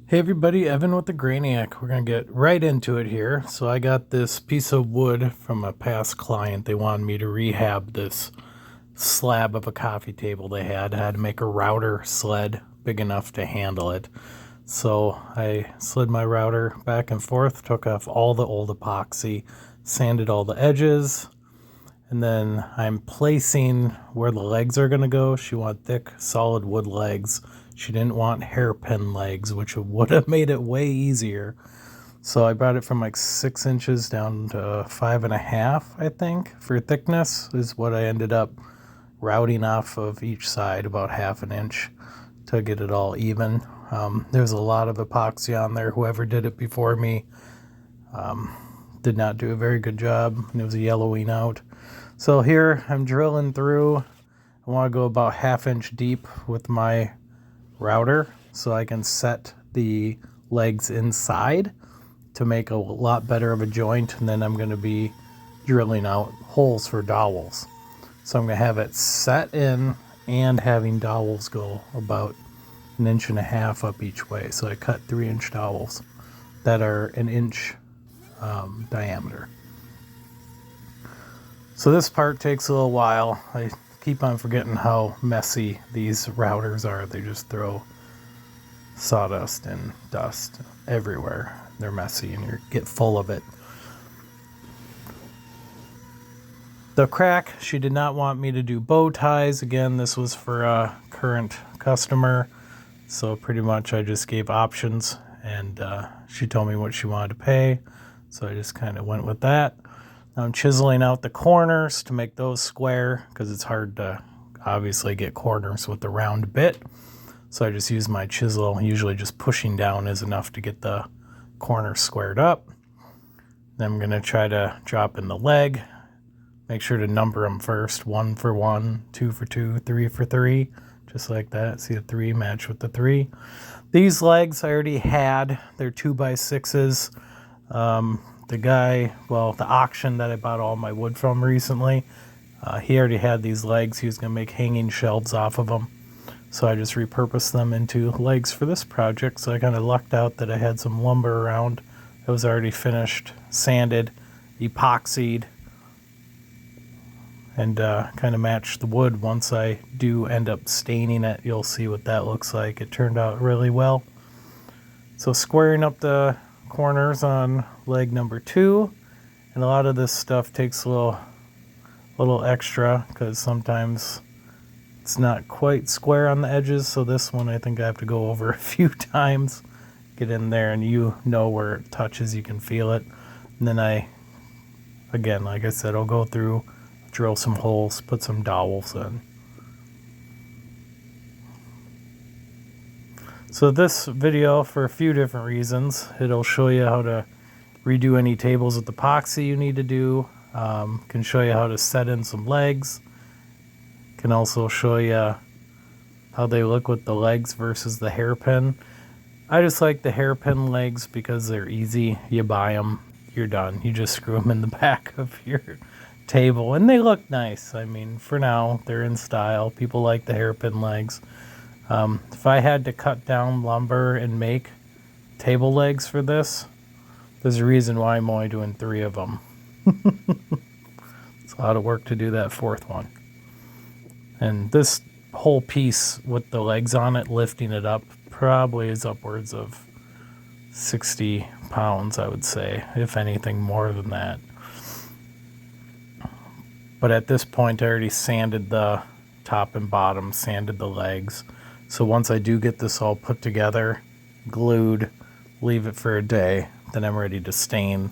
Hey everybody, Evan with the Grainiac. We're going to get right into it here. So I got this piece of wood from a past client. They wanted me to rehab this slab of a coffee table they had. I had to make a router sled big enough to handle it. So I slid my router back and forth, took off all the old epoxy, sanded all the edges, and then I'm placing where the legs are going to go. She wanted thick, solid wood legs. She didn't want hairpin legs, which would have made it way easier. So I brought it from like 6 inches down to 5.5, I think, for thickness is what I ended up routing off of each side, about 1/2 inch to get it all even. There's a lot of epoxy on there. Whoever did it before me did not do a very good job, and it was yellowing out. So here I'm drilling through. I want to go about 1/2 inch deep with my router so I can set the legs inside to make a lot better of a joint, and then I'm going to be drilling out holes for dowels. So I'm going to have it set in and having dowels go about 1.5 inches up each way. So I cut 3-inch dowels that are 1 inch diameter. So this part takes a little while. I keep on forgetting how messy these routers are. They just throw sawdust and dust everywhere. They're messy and you get full of it. The crack, she did not want me to do bow ties. Again, this was for a current customer. So pretty much I just gave options, and she told me what she wanted to pay. So I just kind of went with that. I'm chiseling out the corners to make those square because it's hard to obviously get corners with the round bit. So I just use my chisel. Usually just pushing down is enough to get the corners squared up. Then I'm going to try to drop in the leg. Make sure to number them first. 1 for 1, 2 for 2, 3 for 3. Just like that. See the 3 match with the 3. These legs I already had. They're 2x6s. The guy, the auction that I bought all my wood from recently, he already had these legs. He was going to make hanging shelves off of them. So I just repurposed them into legs for this project. So I kind of lucked out that I had some lumber around. It was already finished, sanded, epoxied, and kind of matched the wood. Once I do end up staining it, you'll see what that looks like. It turned out really well. So squaring up the corners on leg number 2, and a lot of this stuff takes a little extra because sometimes it's not quite square on the edges. So this one I think I have to go over a few times, get in there, and you know where it touches, you can feel it. And then again, like I said, I'll go through, drill some holes, put some dowels in. So this video, for a few different reasons, it'll show you how to redo any tables with epoxy you need to do. Can show you how to set in some legs. Can also show you how they look with the legs versus the hairpin. I just like the hairpin legs because they're easy. You buy them, you're done. You just screw them in the back of your table and they look nice. I mean, for now, they're in style. People like the hairpin legs. If I had to cut down lumber and make table legs for this, there's a reason why I'm only doing 3 of them. It's a lot of work to do that 4th one. And this whole piece with the legs on it, lifting it up, probably is upwards of 60 pounds, I would say, if anything more than that. But at this point, I already sanded the top and bottom, sanded the legs. So once I do get this all put together, glued, leave it for a day, then I'm ready to stain.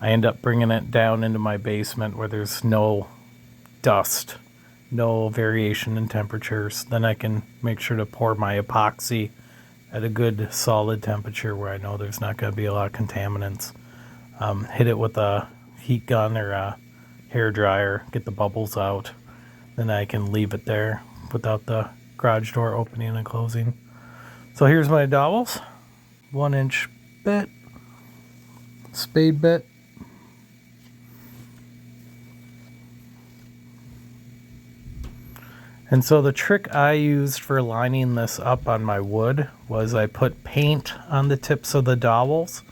I end up bringing it down into my basement where there's no dust, no variation in temperatures. Then I can make sure to pour my epoxy at a good solid temperature where I know there's not going to be a lot of contaminants. Hit it with a heat gun or a hair dryer, get the bubbles out. Then I can leave it there without the garage door opening and closing. So here's my dowels. 1-inch bit, spade bit. And so the trick I used for lining this up on my wood was I put paint on the tips of the dowels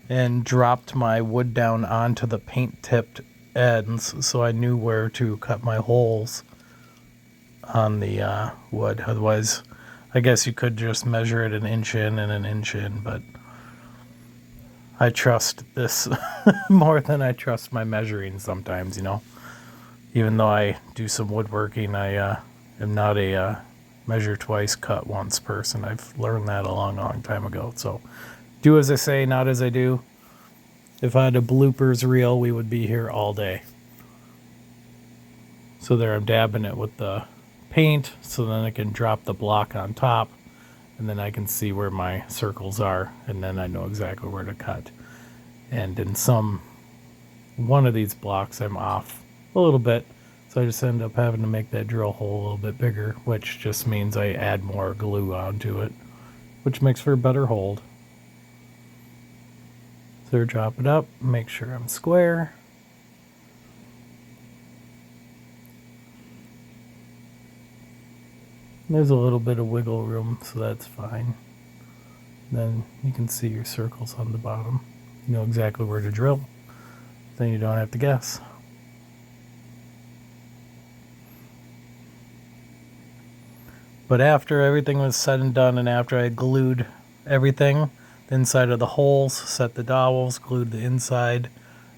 and dropped my wood down onto the paint tipped ends so I knew where to cut my holes on the wood. Otherwise, I guess you could just measure it an inch in and an inch in, but I trust this more than I trust my measuring sometimes, you know. Even though I do some woodworking, I am not a measure twice, cut once person. I've learned that a long, long time ago. So do as I say, not as I do. If I had a bloopers reel, we would be here all day. So there I'm dabbing it with the paint so then I can drop the block on top and then I can see where my circles are and then I know exactly where to cut. And in one of these blocks I'm off a little bit, so I just end up having to make that drill hole a little bit bigger, which just means I add more glue onto it, which makes for a better hold. So drop it up, make sure I'm square. There's a little bit of wiggle room, so that's fine. Then you can see your circles on the bottom. You know exactly where to drill. Then you don't have to guess. But after everything was said and done, and after I glued everything, the inside of the holes, set the dowels, glued the inside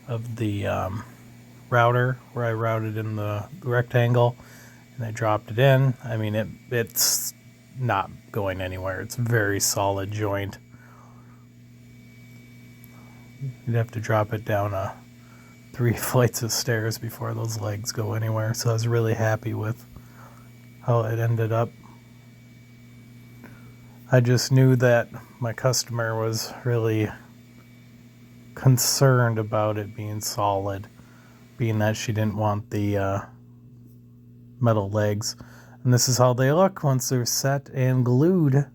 of the router where I routed in the rectangle, and I dropped it in. I mean, it's not going anywhere. It's a very solid joint. You'd have to drop it down 3 flights of stairs before those legs go anywhere. So I was really happy with how it ended up. I just knew that my customer was really concerned about it being solid, being that she didn't want the metal legs. And this is how they look once they're set and glued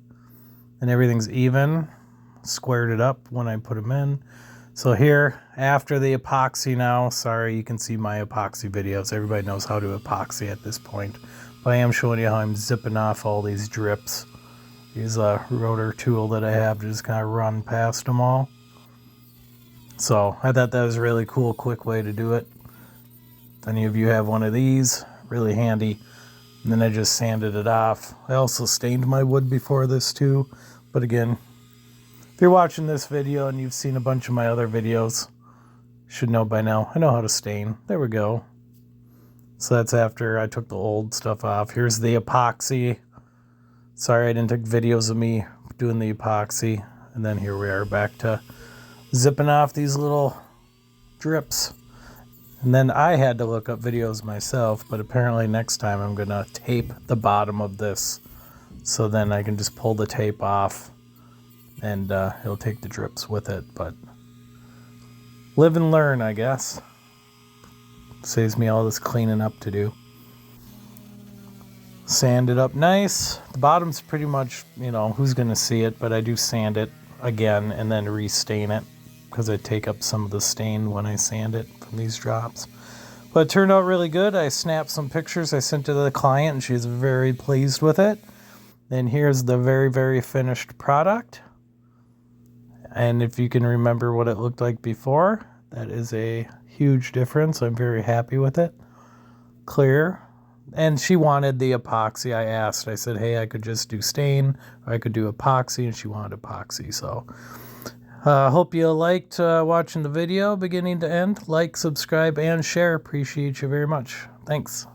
and everything's even. Squared it up when I put them in. So here, after the epoxy now, sorry, you can see my epoxy videos. Everybody knows how to epoxy at this point. But I am showing you how I'm zipping off all these drips. Use a rotor tool that I have to just kind of run past them all. So I thought that was a really cool, quick way to do it. If any of you have one of these, really handy. And then I just sanded it off. I also stained my wood before this too. But again, if you're watching this video and you've seen a bunch of my other videos, you should know by now. I know how to stain. There we go. So that's after I took the old stuff off. Here's the epoxy. Sorry I didn't take videos of me doing the epoxy. And then here we are back to zipping off these little drips. And then I had to look up videos myself, but apparently next time I'm going to tape the bottom of this. So then I can just pull the tape off and it'll take the drips with it. But live and learn, I guess. Saves me all this cleaning up to do. Sand it up nice. The bottom's pretty much, you know, who's going to see it, but I do sand it again and then re-stain it because I take up some of the stain when I sand it from these drops. But it turned out really good. I snapped some pictures I sent to the client and she's very pleased with it. And here's the very, very finished product. And if you can remember what it looked like before, that is a huge difference. I'm very happy with it. Clear. And she wanted the epoxy. I asked, I said, hey, I could just do stain or I could do epoxy, and she wanted epoxy. So hope you liked watching the video beginning to end. Like, subscribe, and share. Appreciate you very much. Thanks.